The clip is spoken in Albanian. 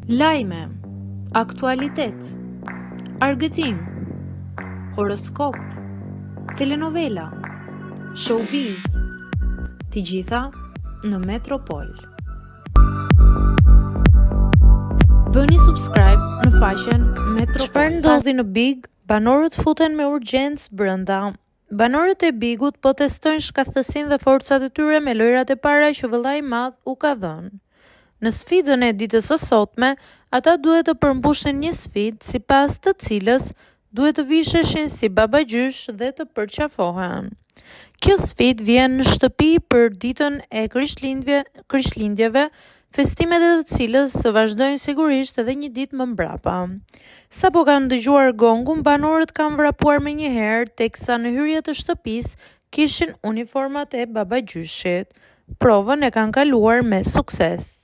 Lajme, aktualitet, argëtim, horoskop, telenovela, showbiz, të gjitha në Metropol. Bëni subscribe në faqen Metropol. Çfarë ndodhi në Big? Banorët futen me urgjencë brenda. Banorët e Bigut po testojnë shkathësinë dhe forcat e tyre me lojrat e para që vëllai i madh u ka dhënë. Në sfidën e ditës së sotme, ata duhet të përmbushin një sfidë sipas të cilës duhet të visheshin si babagjysh dhe të përqafohen. Kjo sfidë vjen në shtëpi për ditën e Krishtlindjeve, festimet e të cilës vazhdojnë sigurisht edhe një ditë më mbrapa. Sapo kanë dëgjuar gongun, banorët kanë vrapuar menjëherë, teksa në hyrje të shtëpisë kishin uniformat e babagjyshit. Provën e kanë kaluar me sukses.